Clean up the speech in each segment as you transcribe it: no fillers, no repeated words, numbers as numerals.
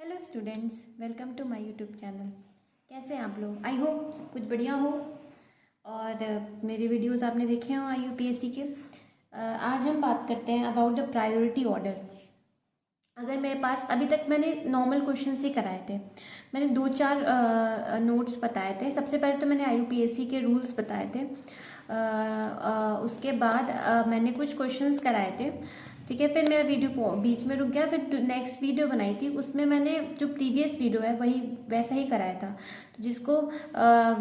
Hello students, welcome to my YouTube channel. कैसे हैं आप लोग? आई होप सब कुछ बढ़िया हो और मेरे वीडियोस आपने देखे हों IUPAC के। आज हम बात करते हैं अबाउट द प्रायोरिटी ऑर्डर। अगर मेरे पास अभी तक मैंने नॉर्मल क्वेश्चन ही कराए थे, मैंने 2-4 नोट्स बताए थे। सबसे पहले तो मैंने IUPAC के रूल्स बताए थे, उसके बाद मैंने कुछ क्वेश्चंस कराए थे, ठीक है। फिर मेरा वीडियो बीच में रुक गया, फिर नेक्स्ट वीडियो बनाई थी, उसमें मैंने जो प्रीवियस वीडियो है वही वैसा ही कराया था। तो जिसको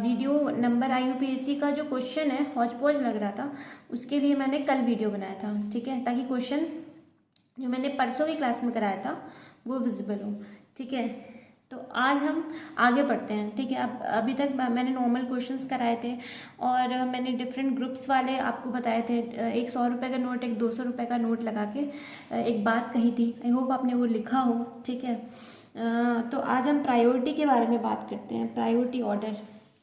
वीडियो नंबर IUPAC का जो क्वेश्चन है हौच पौच लग रहा था, उसके लिए मैंने कल वीडियो बनाया था, ठीक है, ताकि क्वेश्चन जो मैंने परसों की क्लास में कराया था वो विजिबल हो, ठीक है। तो आज हम आगे बढ़ते हैं, ठीक है। अब अभी तक मैंने नॉर्मल क्वेश्चंस कराए थे और मैंने डिफरेंट ग्रुप्स वाले आपको बताए थे। एक 100 रुपये का नोट, एक 200 रुपये का नोट लगा के एक बात कही थी। आई होप आपने वो लिखा हो, ठीक है। तो आज हम प्रायोरिटी के बारे में बात करते हैं, प्रायोरिटी ऑर्डर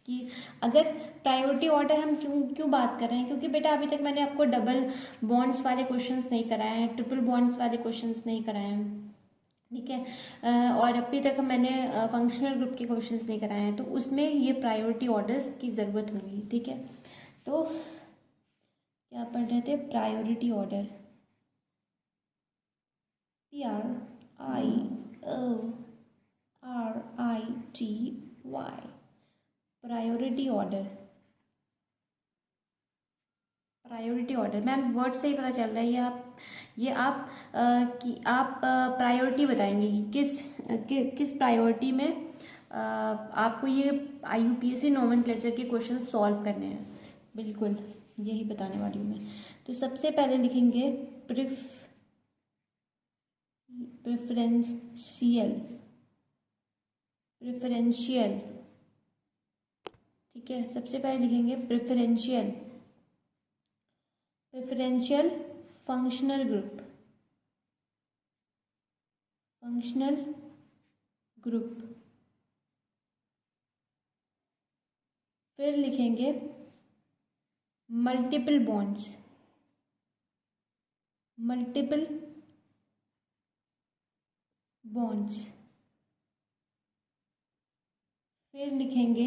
कि अगर प्रायोरिटी ऑर्डर हम क्यों बात कर रहे हैं, क्योंकि बेटा अभी तक मैंने आपको डबल बॉन्ड्स वाले क्वेश्चंस नहीं कराए हैं, ट्रिपल बॉन्ड्स वाले क्वेश्चंस नहीं कराए हैं, ठीक है। और अभी तक मैंने फंक्शनल ग्रुप के क्वेश्चंस नहीं कराए हैं, तो उसमें ये प्रायोरिटी ऑर्डर्स की ज़रूरत होगी, ठीक है। तो क्या पढ़ रहे थे? Priority order, PRIORITY, priority order. Priority order ma'am word से ही पता चल रहा है, ये आप कि आप प्रायोरिटी बताएंगे कि किस प्रायोरिटी में आपको ये IUPAC नोमेनक्लेचर के क्वेश्चन सॉल्व करने हैं। बिल्कुल यही बताने वाली हूँ मैं। तो सबसे पहले लिखेंगे प्रेफरेंशियल, ठीक है। सबसे पहले लिखेंगे प्रेफरेंशियल फंक्शनल ग्रुप। फिर लिखेंगे मल्टीपल बॉन्ड्स। फिर लिखेंगे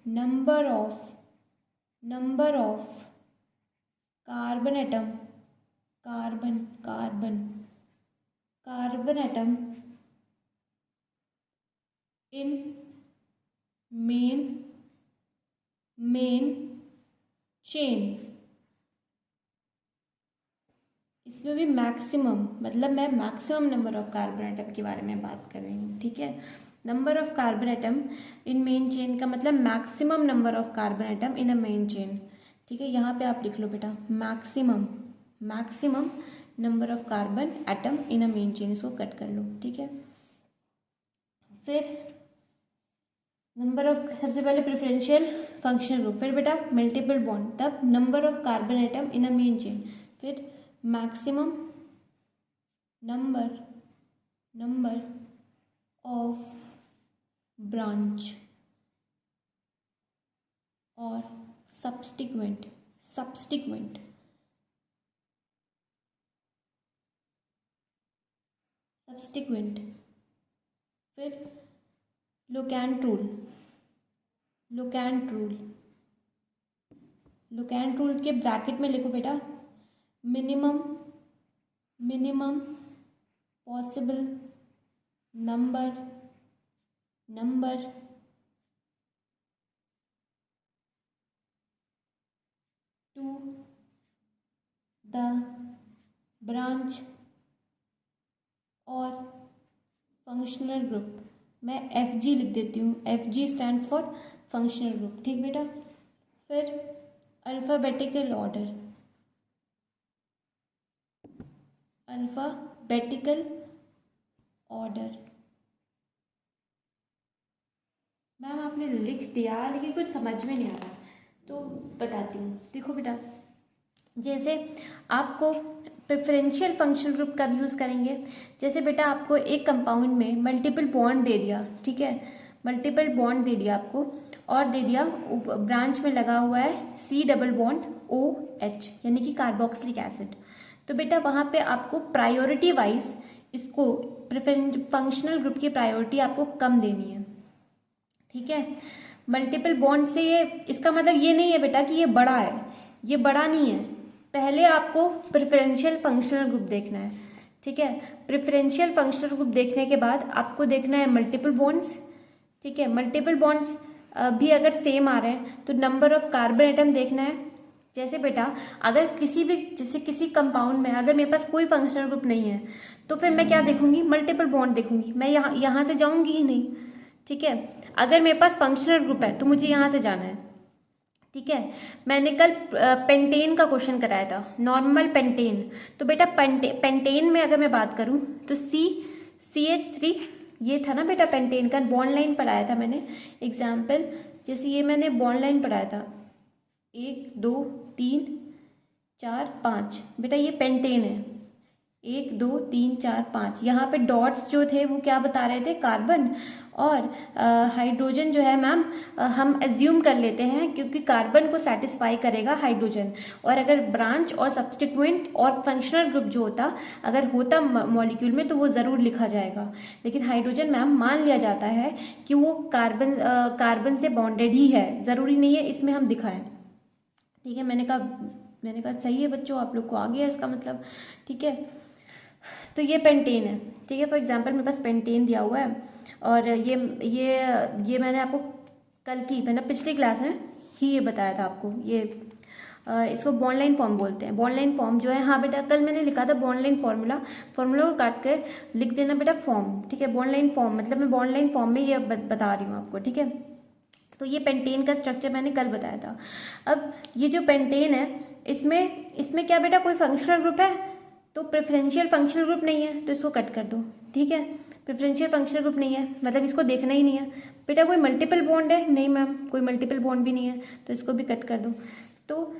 number of carbon atom in main chain. इसमें भी मैक्सिमम, मतलब मैं maximum number of carbon atom के बारे में बात कर रही हूँ, ठीक है। Number of carbon atom in main chain का मतलब maximum number of carbon atom in a main chain, ठीक है। यहाँ पे आप लिख लो बेटा maximum number of carbon atom in a main chain, इसको कट कर लो, ठीक है। फिर नंबर ऑफ, सबसे पहले प्रेफरेंशियल फंक्शनल ग्रुप, फिर बेटा मल्टीपल बॉन्ड, तब number of carbon atom in a main chain, फिर मैक्सिमम नंबर ऑफ ब्रांच और सब्स्टिक्वेंट। फिर लोकेंट रूल के ब्रैकेट में लिखो बेटा minimum possible number two the branch और फंक्शनल ग्रुप। मैं FG लिख देती हूँ, FG stands for functional group, ठीक बेटा। फिर अल्फ़ाबेटिकल ऑर्डर। मैम आपने लिख दिया लेकिन कुछ समझ में नहीं आ रहा, तो बताती हूँ। देखो बेटा, जैसे आपको प्रेफरेंशियल फंक्शनल ग्रुप कब यूज़ करेंगे, जैसे बेटा आपको एक कंपाउंड में मल्टीपल बॉन्ड दे दिया, ठीक है, मल्टीपल बॉन्ड दे दिया आपको, और दे दिया ब्रांच में लगा हुआ है C डबल बॉन्ड OH यानी कि कार्बोक्सिलिक एसिड। तो बेटा वहाँ पे आपको प्रायोरिटी वाइज इसको फंक्शनल ग्रुप की प्रायोरिटी आपको कम देनी है, ठीक है। मल्टीपल बॉन्ड से ये इसका मतलब ये नहीं है बेटा कि ये बड़ा है, ये बड़ा नहीं है। पहले आपको प्रेफरेंशियल फंक्शनल ग्रुप देखना है, ठीक है। प्रेफरेंशियल फंक्शनल ग्रुप देखने के बाद आपको देखना है मल्टीपल बॉन्ड्स, ठीक है। मल्टीपल बॉन्ड्स भी अगर सेम आ रहे हैं तो नंबर ऑफ कार्बन एटम देखना है। जैसे बेटा अगर किसी भी जैसे किसी कंपाउंड में अगर मेरे पास कोई फंक्शनल ग्रुप नहीं है तो फिर मैं क्या देखूंगी, मल्टीपल बॉन्ड देखूंगी। मैं यहाँ से जाऊंगी ही नहीं, ठीक है। अगर मेरे पास फंक्शनल ग्रुप है तो मुझे यहाँ से जाना है, ठीक है। मैंने कल पेंटेन का क्वेश्चन कराया था, नॉर्मल पेंटेन। तो बेटा पेंटेन में अगर मैं बात करूं तो CH3 ये था ना बेटा, पेंटेन का बॉन्ड लाइन पढ़ाया था मैंने। एग्जाम्पल जैसे ये मैंने बॉन्ड लाइन पढ़ाया था 1 2 3 4 5, बेटा ये पेंटेन है 1 2 3 4 5। यहाँ पे डॉट्स जो थे वो क्या बता रहे थे, कार्बन। और हाइड्रोजन जो है मैम हम एज्यूम कर लेते हैं क्योंकि कार्बन को सेटिस्फाई करेगा हाइड्रोजन। और अगर ब्रांच और सब्सटीक्वेंट और फंक्शनल ग्रुप जो होता अगर होता मॉलिक्यूल में तो वो ज़रूर लिखा जाएगा। लेकिन हाइड्रोजन मैम मान लिया जाता है कि वो कार्बन से बॉन्डेड ही है, ज़रूरी नहीं है इसमें हम दिखाएं, ठीक है। मैंने कहा सही है बच्चों, आप लोग को आ गया इसका मतलब, ठीक है। तो ये पेंटेन है, ठीक है। फॉर एग्जांपल मेरे पास पेंटेन दिया हुआ है और ये मैंने आपको कल की मैंने पिछली क्लास में ही ये बताया था आपको। ये इसको बॉन्ड लाइन फॉर्म बोलते हैं। बॉन्ड लाइन फॉर्म जो है, हाँ बेटा कल मैंने लिखा था बॉन्ड लाइन फॉर्मूला को काट कर लिख देना बेटा फॉर्म, ठीक है। बॉन्ड लाइन फॉर्म मतलब मैं बॉन्ड लाइन फॉर्म में ये बता रही हूँ आपको, ठीक है। तो ये पेंटेन का स्ट्रक्चर मैंने कल बताया था। अब ये जो पेंटेन है इसमें क्या बेटा कोई फंक्शनल ग्रुप है तो प्रेफरेंशियल फंक्शनल ग्रुप नहीं है तो इसको कट कर दो, ठीक है। प्रेफरेंशियल फंक्शनल ग्रुप नहीं है मतलब इसको देखना ही नहीं है। बेटा कोई मल्टीपल बॉन्ड है, नहीं मैम कोई मल्टीपल बॉन्ड भी नहीं है तो इसको भी कट कर दो। तो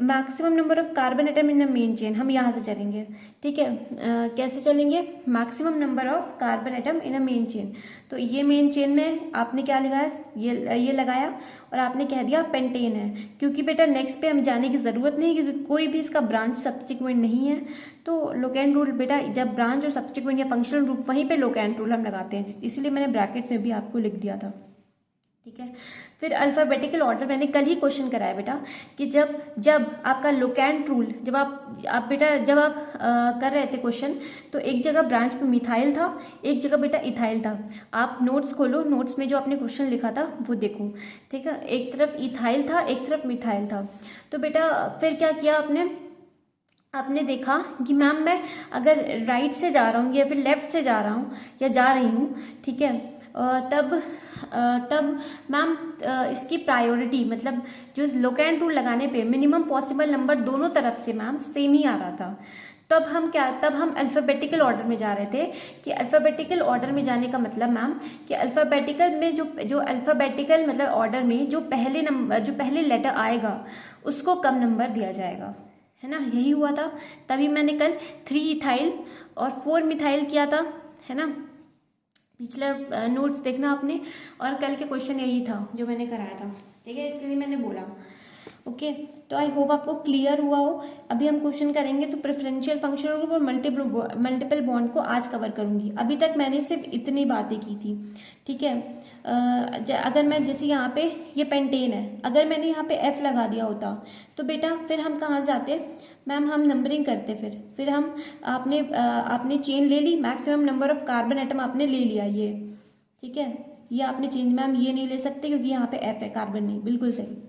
maximum number of carbon atom in a main chain, हम यहाँ से चलेंगे, ठीक है। कैसे चलेंगे, maximum number of carbon atom in a main chain. तो ये मेन चेन में आपने क्या लगाया, ये लगाया और आपने कह दिया पेंटेन है, क्योंकि बेटा नेक्स्ट पे हमें जाने की ज़रूरत नहीं क्योंकि कोई भी इसका ब्रांच सब्सटीक्वेंट नहीं है। तो लोकेंट रूल बेटा जब ब्रांच और सब्सटीक्वेंट या फंक्शनल ग्रुप वहीं पे लोकेंट रूल हम लगाते हैं, इसलिए मैंने ब्रैकेट में भी आपको लिख दिया था, ठीक है। फिर अल्फ़ाबेटिकल ऑर्डर मैंने कल ही क्वेश्चन कराया बेटा कि जब आपका लोकेंट रूल जब आप कर रहे थे क्वेश्चन तो एक जगह ब्रांच पे मिथाइल था, एक जगह बेटा इथाइल था। आप नोट्स खोलो, नोट्स में जो आपने क्वेश्चन लिखा था वो देखो, ठीक है। एक तरफ इथाइल था एक तरफ मिथाइल था। तो बेटा फिर क्या किया आपने देखा कि मैम मैं अगर राइट से जा रहा हूँ या फिर लेफ्ट से जा रहा हूँ या जा रही हूँ, ठीक है, तब मैम इसकी प्रायोरिटी मतलब जो लोकेंट रूल लगाने पे मिनिमम पॉसिबल नंबर दोनों तरफ से मैम सेम ही आ रहा था। तब हम अल्फ़ाबेटिकल ऑर्डर में जा रहे थे कि अल्फ़ाबेटिकल ऑर्डर में जाने का मतलब मैम कि अल्फ़ाबेटिकल में जो अल्फ़ाबेटिकल मतलब ऑर्डर में जो पहले लेटर आएगा उसको कम नंबर दिया जाएगा, है ना। यही हुआ था, तभी मैंने कल 3 इथाइल और 4 मिथाइल किया था, है ना। पिछला नोट्स देखना आपने, और कल के क्वेश्चन यही था जो मैंने कराया था, ठीक है, इसलिए मैंने बोला। ओके, तो आई होप आपको क्लियर हुआ हो। अभी हम क्वेश्चन करेंगे तो प्रेफरेंशियल फंक्शनल ग्रुप और मल्टीपल बॉन्ड को आज कवर करूंगी। अभी तक मैंने सिर्फ इतनी बातें की थी, ठीक है। अगर मैं जैसे यहाँ पे ये पेंटेन है, अगर मैंने यहाँ पे F लगा दिया होता तो बेटा फिर हम कहाँ जाते मैम, हम नंबरिंग करते। फिर हम आपने चेन ले ली, maximum number of carbon atom आपने ले लिया ये, ठीक है। ये आपने चेन मैम ये नहीं ले सकते क्योंकि यहाँ पे F है, कार्बन नहीं, बिल्कुल सही।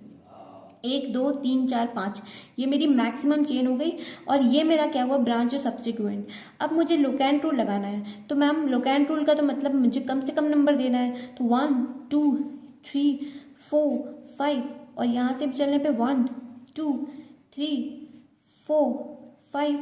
1 2 3 4 5 ये मेरी मैक्सिमम चेन हो गई और ये मेरा क्या हुआ ब्रांच और सब्सटीक्वेंट। अब मुझे लोकेंट रूल लगाना है तो मैम लोकेंट रूल का तो मतलब मुझे कम से कम नंबर देना है, तो 1 2 3 4 5 और यहाँ से चलने पे 1 2 3 4 5,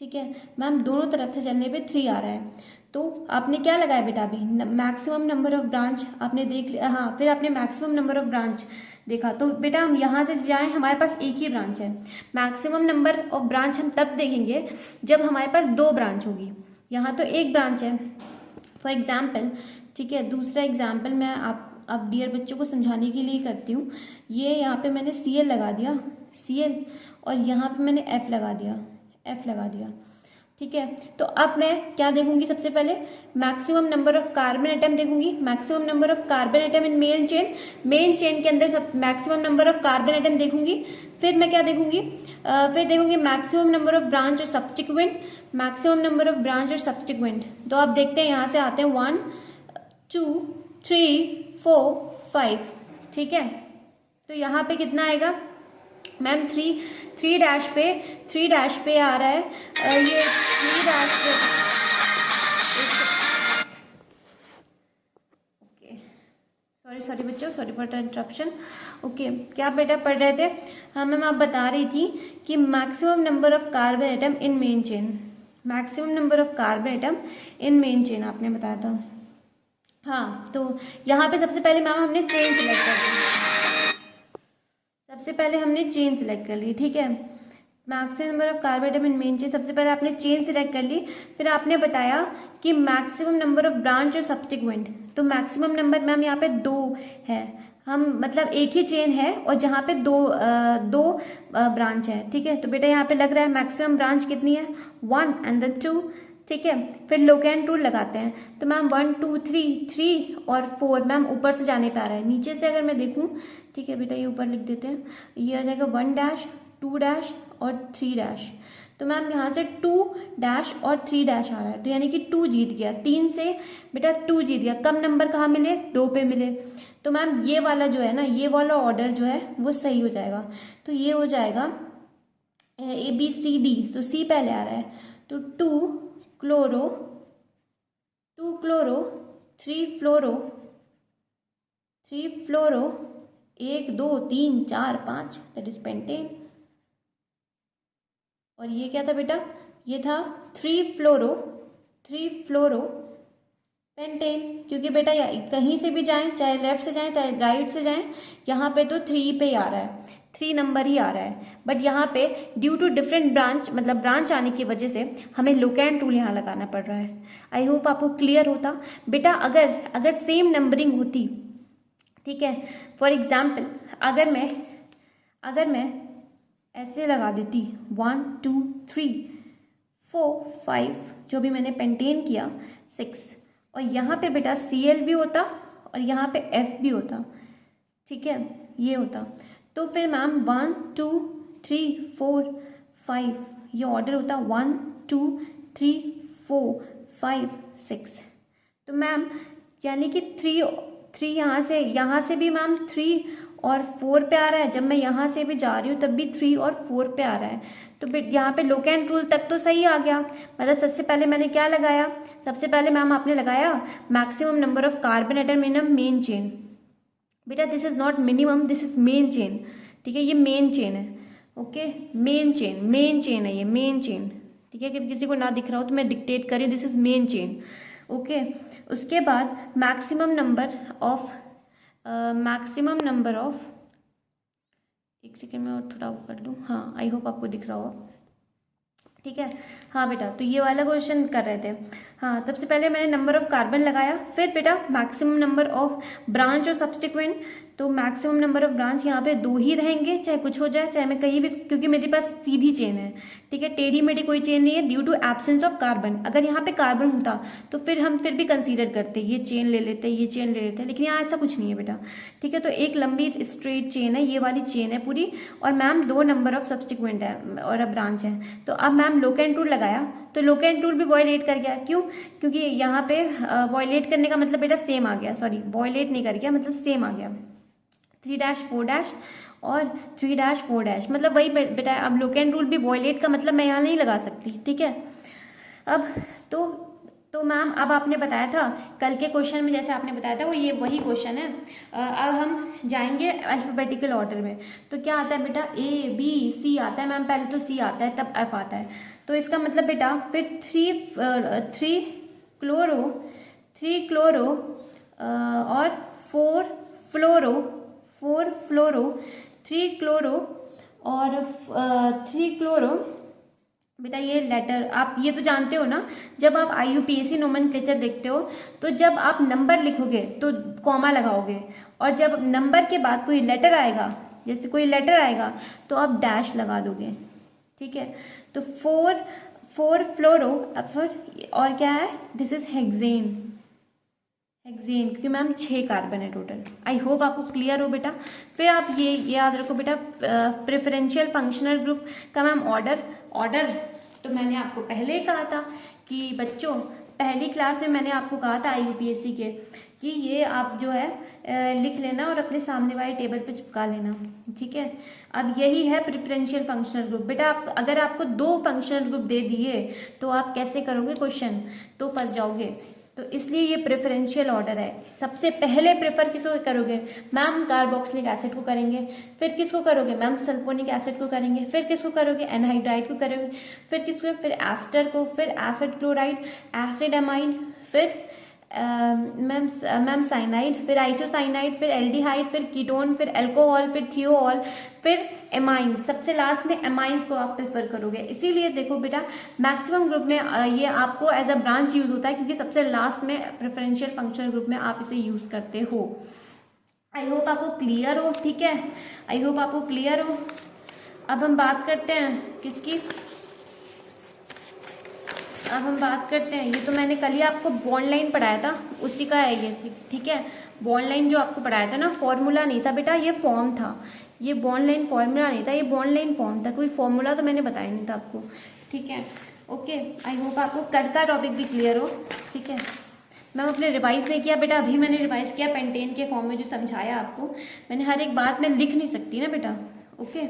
ठीक है मैम। दोनों तरफ से चलने पे 3 आ रहा है। तो आपने क्या लगाया बेटा अभी मैक्सिमम नंबर ऑफ ब्रांच आपने देख लिया, हाँ। फिर आपने मैक्सिमम नंबर ऑफ ब्रांच देखा तो बेटा हम यहाँ से जाएं, हमारे पास एक ही ब्रांच है। मैक्सिमम नंबर ऑफ ब्रांच हम तब देखेंगे जब हमारे पास 2 ब्रांच होगी। यहाँ तो एक ब्रांच है फॉर एग्जाम्पल, ठीक है। दूसरा एग्जाम्पल मैं आप डियर बच्चों को समझाने के लिए करती हूँ। ये यहाँ पे मैंने Cl लगा दिया, Cl, और यहाँ पे मैंने F लगा दिया। ठीक है। तो अब मैं क्या देखूंगी, सबसे पहले maximum number of carbon atom देखूंगी, maximum number of carbon atom in main chain के अंदर सब maximum number of carbon atom देखूंगी। फिर मैं क्या देखूंगी, फिर देखूंगी मैक्सिमम नंबर ऑफ ब्रांच और सब्सटिक्वेंट, मैक्सिमम नंबर ऑफ ब्रांच और सब्सटिक्वेंट। तो आप देखते हैं यहाँ से आते हैं 1 2 3 4 5, ठीक है। तो यहाँ पे कितना आएगा मैम, थ्री डैश पे आ रहा है, ये 3 डैश पे, ओके सॉरी बच्चों, sorry for the interruption. Okay, क्या बेटा पढ़ रहे थे? हाँ मैम, आप बता रही थी कि maximum number of carbon atom in main chain, maximum number of carbon atom in main chain आपने बताया था। हाँ, तो यहाँ पे सबसे पहले मैम हमने चेन सिलेक्ट कर ली, सबसे पहले हमने चेन सिलेक्ट कर ली, ठीक है। Maximum number of carbon atom in main chain, सबसे पहले आपने चेन सिलेक्ट कर ली। फिर आपने बताया कि मैक्सिमम नंबर ऑफ ब्रांच और सब्सटिक्वेंट, तो मैक्सिमम नंबर मैम यहाँ पे 2 है, हम मतलब एक ही चेन है और जहाँ पे दो ब्रांच है, ठीक है। तो बेटा यहाँ पे लग रहा है मैक्सिमम ब्रांच कितनी है, 1 एंड देन 2, ठीक है। फिर लोकेंट टूल लगाते हैं, तो मैम 1 2 3 और 4 मैम ऊपर से जाने पे आ रहा है, नीचे से अगर मैं देखूं, ठीक है बेटा ये ऊपर लिख देते हैं, ये आ जाएगा 1 डैश 2 डैश और 3 डैश। तो मैम यहाँ से 2 डैश और 3 डैश आ रहा है, तो यानी कि 2 जीत गया, 3 से बेटा 2 जीत गया। कम नंबर कहाँ मिले, 2 पे मिले। तो मैम ये वाला जो है ना, ये वाला ऑर्डर जो है वो सही हो जाएगा। तो ये हो जाएगा ABCD, तो C पहले आ रहा है, तो 2 chloro 3 fluoro 1 2 3 4 5, that is pentane. और ये क्या था बेटा, ये था 3 फ्लोरो पेंटेन, क्योंकि बेटा कहीं से भी जाएं, चाहे लेफ्ट से जाएं चाहे राइट से जाएं, यहाँ पे तो 3 पे ही आ रहा है, 3 नंबर ही आ रहा है। बट यहाँ पे ड्यू टू डिफरेंट ब्रांच, मतलब ब्रांच आने की वजह से हमें लोकेंट टूल यहाँ लगाना पड़ रहा है। आई होप आपको क्लियर होता बेटा। अगर सेम नंबरिंग होती, ठीक है, फॉर एग्जाम्पल अगर मैं ऐसे लगा देती 1 2 3 4 5, जो भी मैंने पेंटेन किया 6, और यहाँ पे बेटा Cl भी होता और यहाँ पे F भी होता, ठीक है, ये होता। तो फिर मैम 1 2 3 4 5 ये ऑर्डर होता 1 2 3 4 5 6। तो मैम यानी कि 3 यहाँ से भी मैम 3 और 4 पे आ रहा है, जब मैं यहाँ से भी जा रही हूँ तब भी 3 और 4 पे आ रहा है। तो यहाँ पे लोकेंट रूल तक तो सही आ गया, मतलब सबसे पहले मैंने क्या लगाया, सबसे पहले मैम आपने लगाया maximum number of carbon atom in a main chain. बेटा this is not minimum, this is main chain, ठीक है, ये मेन चेन है, ओके, मेन चेन है ये, मेन चेन, ठीक है। अगर किसी को ना दिख रहा हो तो मैं डिक्टेट कर रही हूँ, this is main chain, okay. उसके बाद मैक्सिमम नंबर ऑफ एक सेकेंड में और थोड़ा वो कर लूँ, हाँ आई होप आपको दिख रहा हो, ठीक है। हाँ बेटा, तो ये वाला क्वेश्चन कर रहे थे। हाँ, सबसे पहले मैंने नंबर ऑफ कार्बन लगाया, फिर बेटा मैक्सिमम नंबर ऑफ ब्रांच और सब्सटिक्वेंट। तो मैक्सिमम नंबर ऑफ ब्रांच यहाँ पे 2 ही रहेंगे, चाहे कुछ हो जाए, चाहे मैं कहीं भी, क्योंकि मेरे पास सीधी चेन है, ठीक है, टेढ़ी मेढ़ी कोई चेन नहीं है due to absence of carbon. अगर यहाँ पे कार्बन होता तो फिर हम भी कंसीडर करते, ये चेन ले लेते, लेकिन यहाँ ऐसा कुछ नहीं है बेटा, ठीक है। तो एक लंबी स्ट्रेट चेन है, ये वाली चेन है पूरी, और मैम 2 नंबर ऑफ सब्सटिक्वेंट है और ब्रांच है। तो अब मैम लोकेंट टूल लगाया, तो लोकेंट टूल भी वॉयलेट कर गया, क्यों, क्योंकि यहाँ पे वॉयलेट करने का मतलब बेटा सेम आ गया, सॉरी वॉयलेट नहीं कर गया, मतलब सेम आ गया, 3 डैश 4 डैश और 3 डैश 4 डैश, मतलब वही बेटा। अब लोकेंट रूल भी वॉयलेट का मतलब मैं यहाँ नहीं लगा सकती, ठीक है। अब तो मैम अब आपने बताया था कल के क्वेश्चन में, जैसे आपने बताया था वो ये वही क्वेश्चन है। अब हम जाएंगे अल्फाबेटिकल ऑर्डर में। तो क्या आता है बेटा, ABC आता है मैम, पहले तो C आता है तब F आता है। तो इसका मतलब बेटा फिर 3 क्लोरो और 4 फ्लोरो 3 क्लोरो और 3 क्लोरो। बेटा ये लेटर आप ये तो जानते हो ना, जब आप IUPAC नोमेनक्लेचर देखते हो तो जब आप नंबर लिखोगे तो कॉमा लगाओगे, और जब नंबर के बाद कोई लेटर आएगा, जैसे कोई लेटर आएगा तो आप डैश लगा दोगे, ठीक है। तो 4 फ्लोरो, फिर और क्या है, दिस इज हेक्सेन, हेक्सेन क्योंकि मैम 6 कार्बन है टोटल। आई होप आपको क्लियर हो बेटा। फिर आप ये याद रखो बेटा, प्रेफरेंशियल फंक्शनल ग्रुप का मैम ऑर्डर तो मैंने आपको पहले ही कहा था कि बच्चों पहली क्लास में मैंने आपको कहा था IUPAC के कि ये आप जो है लिख लेना और अपने सामने वाले टेबल पे चिपका लेना, ठीक है। अब यही है प्रेफरेंशियल फंक्शनल ग्रुप। बेटा आप अगर आपको 2 फंक्शनल ग्रुप दे दिए तो आप कैसे करोगे क्वेश्चन, तो फंस जाओगे। तो इसलिए ये प्रेफरेंशियल ऑर्डर है। सबसे पहले प्रेफर किसको करोगे मैम, कार्बोक्सिलिक एसिड को करेंगे। फिर किसको करोगे मैम, सल्फोनिक एसिड को करेंगे। फिर किसको करोगे, एनहाइड्राइड को करोगे। फिर किसको, फिर एस्टर को, फिर एसिड क्लोराइड, एसिड अमाइन, फिर मैम साइनाइड, फिर आइसोसाइनाइड, फिर एल्डिहाइड, फिर कीटोन, फिर अल्कोहल, फिर थियोल, फिर एमाइंस। सबसे लास्ट में एमाइंस को आप प्रेफर करोगे। इसीलिए देखो बेटा मैक्सिमम ग्रुप में ये आपको एज अ ब्रांच यूज होता है क्योंकि सबसे लास्ट में प्रेफरेंशियल फंक्शनल ग्रुप में आप इसे यूज करते हो। आई होप आपको क्लियर हो, ठीक है, आई होप आपको क्लियर हो। अब हम बात करते हैं किसकी, अब हम बात करते हैं, ये तो मैंने कल ही आपको बॉन्ड लाइन पढ़ाया था, उसी का है ये, ठीक है। बॉन्ड लाइन जो आपको पढ़ाया था ना, फॉर्मूला नहीं था बेटा, ये फॉर्म था। ये बॉन्ड लाइन फॉर्मूला नहीं था, ये बॉन्ड लाइन फॉर्म था, कोई फॉर्मूला तो मैंने बताया नहीं था आपको, ठीक है। ओके, आई होप आपको कल का टॉपिक भी क्लियर हो, ठीक है। मैम अपने रिवाइज नहीं किया बेटा, अभी मैंने रिवाइज किया पेंटेन के फॉर्म में जो समझाया आपको मैंने, हर एक बात मैं लिख नहीं सकती ना बेटा, ओके।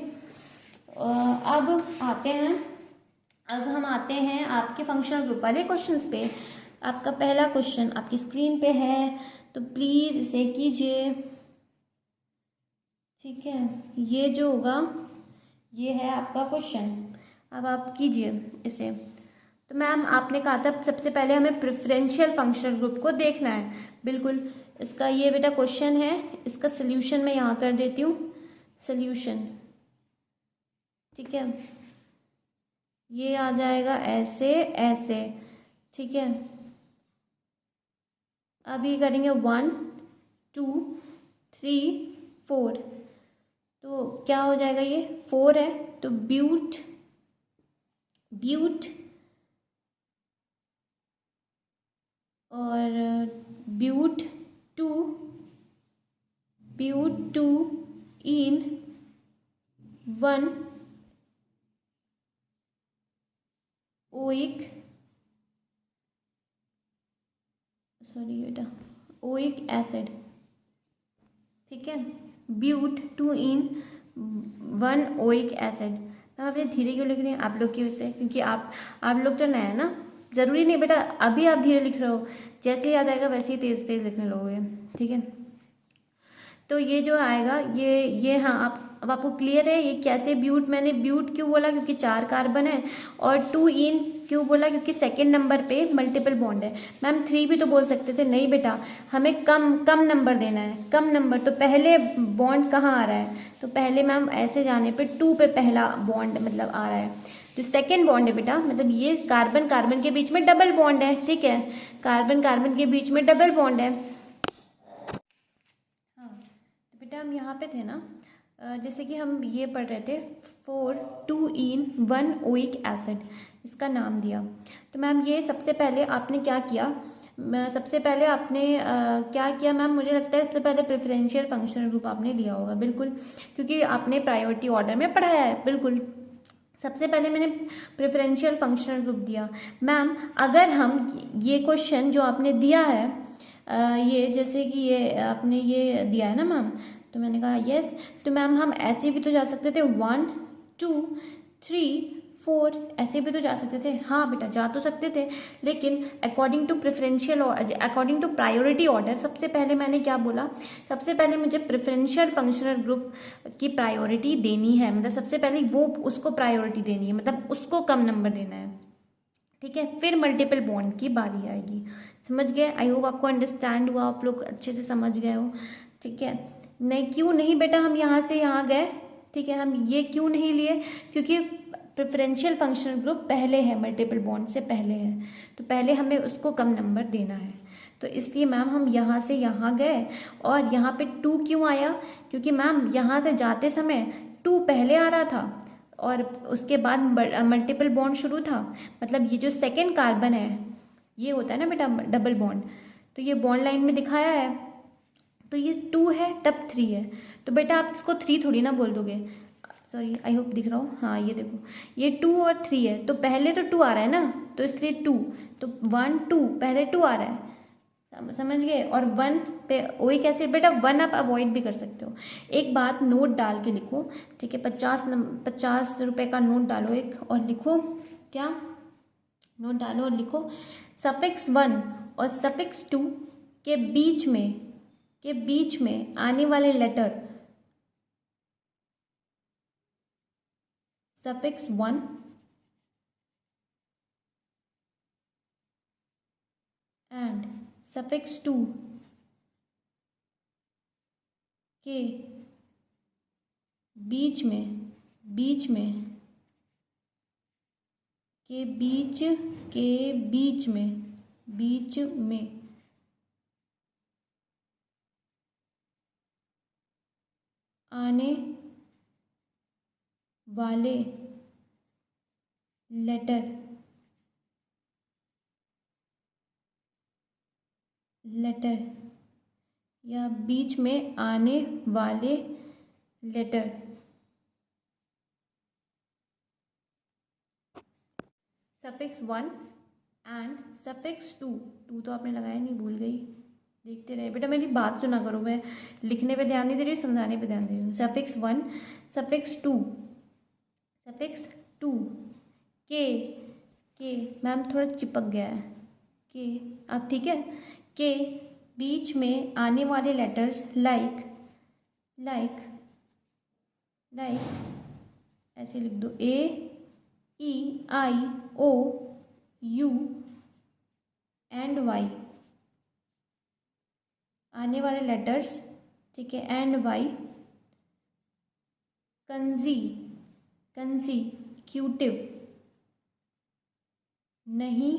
अब हम आते हैं आपके फंक्शनल ग्रुप वाले क्वेश्चंस पे। आपका पहला क्वेश्चन आपकी स्क्रीन पे है, तो प्लीज इसे कीजिए, ठीक है। ये जो होगा ये है आपका क्वेश्चन, अब आप कीजिए इसे। तो मैम आपने कहा था सबसे पहले हमें प्रेफरेंशियल फंक्शनल ग्रुप को देखना है, बिल्कुल। इसका ये बेटा क्वेश्चन है, इसका सोल्यूशन मैं यहाँ कर देती हूँ, सोल्यूशन, ठीक है। ये आ जाएगा ऐसे ऐसे, ठीक है। अभी करेंगे 1 2 3 4, तो क्या हो जाएगा, ये 4 है तो ब्यूट और but two en 1 oic, sorry बेटा, ओइक एसिड, ठीक है। But 2 en 1 oic acid. मैं अपने धीरे क्यों लिख रही हैं आप लोग की वजह से, क्योंकि आप लोग तो नए हैं ना, जरूरी नहीं बेटा अभी आप धीरे लिख रहे हो, जैसे याद आएगा वैसे ही तेज तेज लिखने लोगे, ठीक है। तो ये जो आएगा ये हाँ, अब आपको क्लियर है ये कैसे ब्यूट, मैंने ब्यूट क्यों बोला क्योंकि 4 कार्बन है, और 2 इन क्यों बोला क्योंकि सेकेंड नंबर पे मल्टीपल बॉन्ड है। मैम 3 भी तो बोल सकते थे, नहीं बेटा हमें कम नंबर देना है, कम नंबर। तो पहले बॉन्ड कहाँ आ रहा है, तो पहले मैम ऐसे जाने पे 2 पे पहला बॉन्ड मतलब आ रहा है, जो सेकेंड बॉन्ड है बेटा, मतलब ये कार्बन कार्बन के बीच में डबल बॉन्ड है, ठीक है, कार्बन कार्बन के बीच में डबल बॉन्ड है। हाँ तो बेटा हम यहाँ पे थे ना, जैसे कि हम ये पढ़ रहे थे 4 2 इन 1 ओइक एसिड, इसका नाम दिया। तो मैम ये सबसे पहले आपने क्या किया, सबसे पहले आपने क्या किया मैम, मुझे लगता है सबसे पहले प्रेफरेंशियल फंक्शनल ग्रुप आपने लिया होगा, बिल्कुल, क्योंकि आपने प्रायोरिटी ऑर्डर में पढ़ाया है, बिल्कुल। सबसे पहले मैंने प्रेफरेंशियल फंक्शनल ग्रुप दिया। मैम अगर हम ये क्वेश्चन जो आपने दिया है, ये जैसे कि ये आपने ये दिया है ना मैम, तो मैंने कहा यस, तो मैम हम ऐसे भी तो जा सकते थे 1 2 3 4, ऐसे भी तो जा सकते थे। हाँ बेटा जा तो सकते थे, लेकिन according to preferential according to priority order, सबसे पहले मैंने क्या बोला, सबसे पहले मुझे प्रेफरेंशियल फंक्शनल ग्रुप की प्रायोरिटी देनी है, मतलब सबसे पहले वो उसको प्रायोरिटी देनी है, मतलब उसको कम नंबर देना है, ठीक है। फिर मल्टीपल बॉन्ड की बारी आएगी, समझ गए। आई होप आपको अंडरस्टैंड हुआ, आप लोग अच्छे से समझ गए हो, ठीक है। नहीं क्यों नहीं बेटा हम यहाँ से यहाँ गए, ठीक है, हम ये क्यों नहीं लिए, क्योंकि प्रेफरेंशियल फंक्शनल ग्रुप पहले है, मल्टीपल बॉन्ड से पहले है, तो पहले हमें उसको कम नंबर देना है, तो इसलिए मैम हम यहाँ से यहाँ गए। और यहाँ पे 2 क्यों आया, क्योंकि मैम यहाँ से जाते समय 2 पहले आ रहा था, और उसके बाद मल्टीपल बॉन्ड शुरू था, मतलब ये जो सेकेंड कार्बन है ये होता है ना बेटा डबल बॉन्ड, तो ये बॉन्ड लाइन में दिखाया है, तो ये 2 है तब 3 है। तो बेटा आप इसको 3 थोड़ी ना बोल दोगे, सॉरी आई होप दिख रहा हो, हाँ ये देखो ये 2 और 3 है, तो पहले तो 2 आ रहा है ना, तो इसलिए 2, तो 1 2 पहले 2 आ रहा है, समझ गए। और 1 पे वही कैसे बेटा 1 आप अवॉइड भी कर सकते हो। एक बात नोट डाल के लिखो, ठीक है, 50 रुपए का नोट डालो एक, और लिखो क्या, नोट डालो और लिखो सफिक्स 1 और सफिक्स 2 के बीच में आने वाले लेटर, सफिक्स 1 एंड सफिक्स 2 के बीच में आने वाले लेटर या बीच में आने वाले लेटर सफिक्स 1 एंड सफिक्स 2 तो आपने लगाया नहीं, भूल गई, देखते रहे बेटा, मेरी बात सुना करो, मैं लिखने पे ध्यान नहीं दे रही हूँ, समझाने पे ध्यान दे रही हूँ। सफिक्स 1 सफिक्स 2 के मैम थोड़ा चिपक गया है, के अब ठीक है, के बीच में आने वाले लेटर्स लाइक ऐसे लिख दो, ए ई आई ओ यू एंड वाई, आने वाले लेटर्स, ठीक है, एंड वाई कंजीक्यूटिव नहीं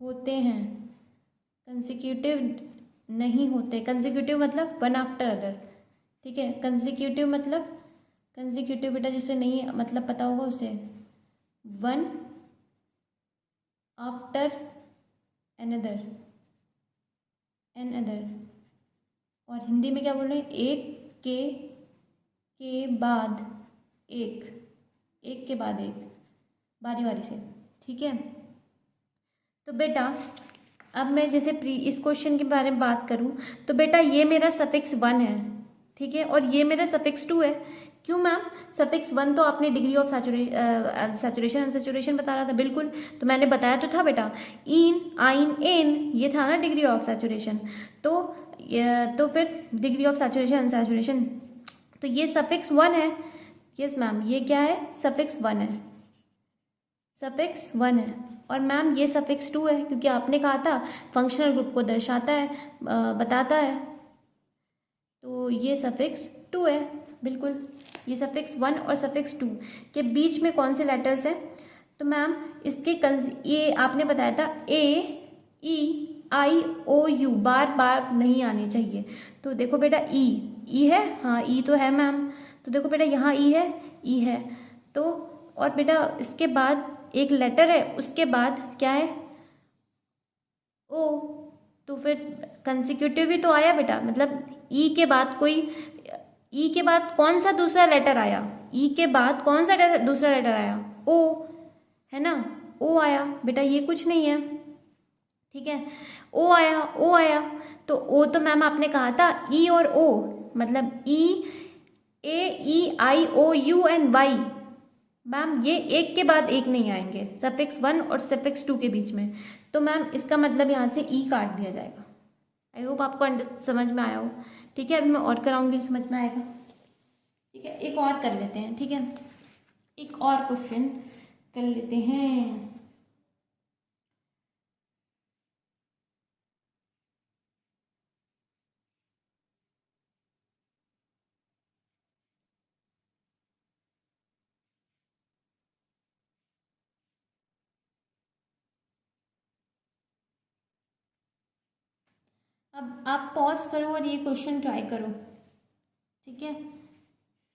होते हैं, कंजिक्यूटिव मतलब वन आफ्टर अदर, ठीक है, कंजिक्यूटिव बेटा जिसे नहीं मतलब पता होगा उसे, वन आफ्टर एनदर, और हिंदी में क्या बोल रहे हैं, एक के बाद एक, बारी से, ठीक है। तो बेटा अब मैं जैसे इस क्वेश्चन के बारे में बात करूं, तो बेटा ये मेरा सफिक्स 1 है, ठीक है, और ये मेरा सफिक्स 2 है। क्यों मैम, सफिक्स 1 तो आपने डिग्री ऑफ सैचुरेशन अनसैचुरेशन बता रहा था, बिल्कुल, तो मैंने बताया तो था बेटा, इन आइन एन ये था ना डिग्री ऑफ सैचुरेशन, तो फिर डिग्री ऑफ सैचुरेशन अनसैचुरेशन, तो ये सफिक्स 1 है, यस मैम, ये क्या है, सफिक्स 1 है, और मैम ये सफिक्स 2 है, क्योंकि आपने कहा था फंक्शनल ग्रुप को दर्शाता है, बताता है, तो ये सफिक्स 2 है, बिल्कुल, ये सफिक्स 1 और सफिक्स 2 के बीच में कौन से लेटर्स हैं, तो मैम इसके ये आपने बताया था ए ई आई ओ यू बार नहीं आने चाहिए, तो देखो बेटा ई है, हाँ ई तो है मैम, तो देखो बेटा यहाँ ई है, तो और बेटा इसके बाद एक लेटर है, उसके बाद क्या है, ओ, तो फिर कंसिक्यूटिव ही तो आया बेटा, मतलब ई के बाद कौन सा दूसरा लेटर आया, ई के बाद कौन सा दूसरा लेटर आया, ओ है ना, ओ आया बेटा, ये कुछ नहीं है, ठीक है, ओ आया, तो ओ तो मैम आपने कहा था ई और ओ, मतलब AEIOU एंड वाई, मैम ये एक के बाद एक नहीं आएंगे, सफिक्स 1 और सफिक्स 2 के बीच में, तो मैम इसका मतलब यहाँ से ई काट दिया जाएगा। आई होप आपको समझ में आया हो, ठीक है, अभी मैं और कराऊंगी, समझ में आएगा, ठीक है, एक और कर लेते हैं, ठीक है, एक और क्वेश्चन कर लेते हैं। अब आप पॉज करो और ये क्वेश्चन ट्राई करो, ठीक है,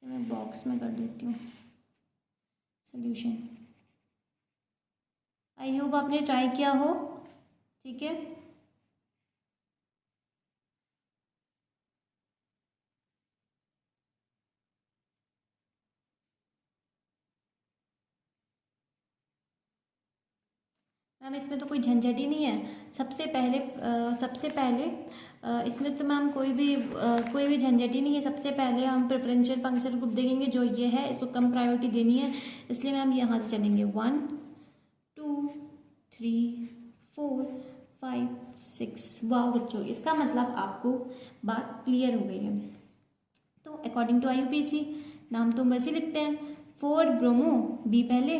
मैं बॉक्स में कर देती हूँ सोल्यूशन। आई होप आपने ट्राई किया हो। ठीक है, मैम इसमें तो कोई झंझट ही नहीं है। सबसे पहले इसमें तो मैम कोई भी झंझट ही नहीं है। सबसे पहले हम प्रेफरेंशियल फंक्शन ग्रुप देखेंगे, जो ये है इसको कम प्रायोरिटी देनी है, इसलिए मैम यहाँ से चलेंगे 1 2 3 4 5 6। वाह बच्चों, इसका मतलब आपको बात क्लियर हो गई है। तो अकॉर्डिंग टू IUPAC नाम तो हम वैसे ही लिखते हैं, 4 ब्रोमो बी पहले,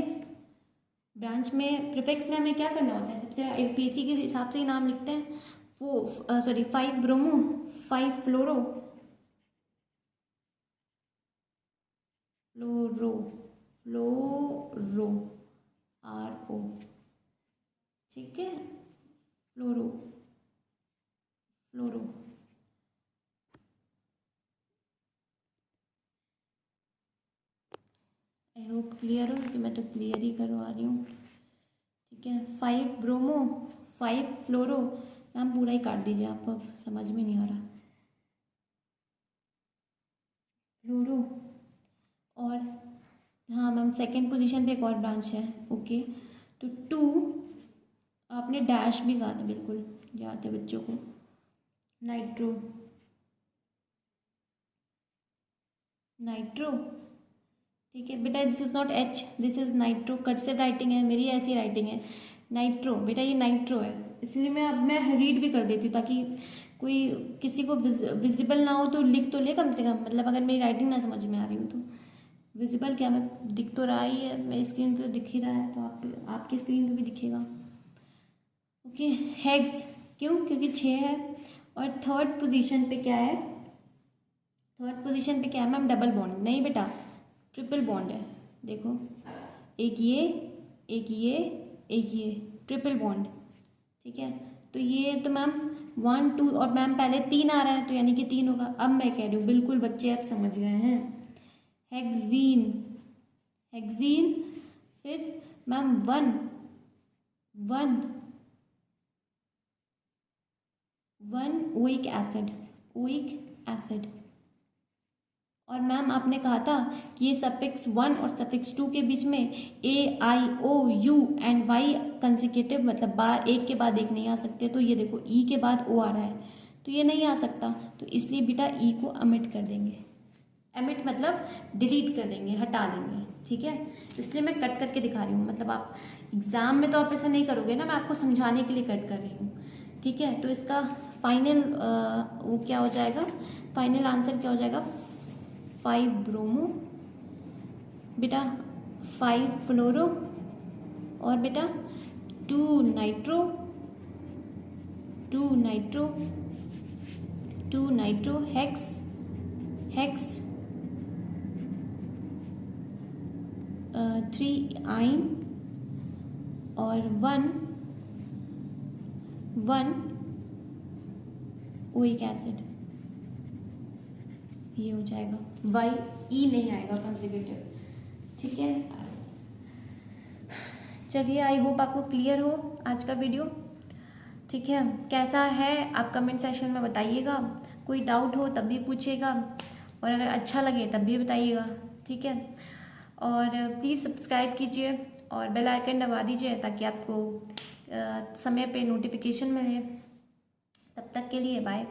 ब्रांच में प्रीफिक्स में हमें क्या करना होता है, सबसे IUPAC के हिसाब से ही नाम लिखते हैं। 5 ब्रोमो 5 फ्लोरो फ्लोरो फ्लोरो RO। ठीक है, फ्लोरो फ्लोरो। आई होप क्लियर हो, क्योंकि मैं तो क्लियर ही करवा रही हूँ। ठीक है, 5 ब्रोमो 5 फ्लोरो। मैम पूरा ही काट दीजिए, आपको समझ में नहीं आ रहा। फ्लोरो। और हाँ मैम, सेकेंड पोजीशन पे एक और ब्रांच है। ओके, तो 2 आपने डैश भी कहा था, बिल्कुल याद है बच्चों को। Nitro nitro. ठीक है बेटा, this is not H, this is nitro. Cursive writing है, मेरी ऐसी राइटिंग है। नाइट्रो बेटा, ये नाइट्रो है, इसलिए मैं रीड भी कर देती हूँ, ताकि कोई किसी को विजिबल ना हो तो लिख तो ले कम से कम। मतलब अगर मेरी राइटिंग ना समझ में आ रही हो तो विजिबल क्या, मैं दिख तो रहा ही है, मेरी स्क्रीन पे तो दिख ही रहा है, तो आपकी स्क्रीन पे भी दिखेगा। ओके, हेग्स क्यों, क्योंकि 6 है। और थर्ड पोजीशन पे क्या है, मैम डबल बॉन्ड नहीं बेटा, ट्रिपल बॉन्ड है। देखो, एक ये एक ये एक ये, ट्रिपल बॉन्ड। ठीक है, तो ये तो मैम 1 2 और मैम पहले 3 आ रहा है, तो यानी कि 3 होगा। अब मैं कह रही हूँ, बिल्कुल बच्चे अब समझ गए हैं। हेक्सीन फिर मैम 1 ओइक एसिड। और मैम आपने कहा था कि ये सफिक्स 1 और सफिक्स 2 के बीच में AIOU एंड Y कंसेक्यूटिव, मतलब बार एक के बाद एक नहीं आ सकते। तो ये देखो, E के बाद O आ रहा है, तो ये नहीं आ सकता, तो इसलिए बेटा E को अमिट कर देंगे। एमिट मतलब डिलीट कर देंगे, हटा देंगे। ठीक है, इसलिए मैं कट करके दिखा रही हूँ। मतलब आप एग्जाम में तो आप ऐसा नहीं करोगे ना, मैं आपको समझाने के लिए कट कर रही हूँ। ठीक है, तो इसका फाइनल वो क्या हो जाएगा, फाइनल आंसर क्या हो जाएगा, 5 ब्रोमो बेटा, 5 फ्लोरो, और बेटा 2 नाइट्रो 2 नाइट्रो हेक्स 3 आइन और 1 ओइक एसिड। ये हो जाएगा YE नहीं आएगा कंसेक्यूटिव। ठीक है, चलिए, आई होप आपको क्लियर हो आज का वीडियो। ठीक है, कैसा है आप कमेंट सेक्शन में बताइएगा। कोई डाउट हो तब भी पूछिएगा, और अगर अच्छा लगे तब भी बताइएगा। ठीक है, और प्लीज़ सब्सक्राइब कीजिए और बेल आइकन दबा दीजिए, ताकि आपको समय पे नोटिफिकेशन मिले। तब तक के लिए बाय।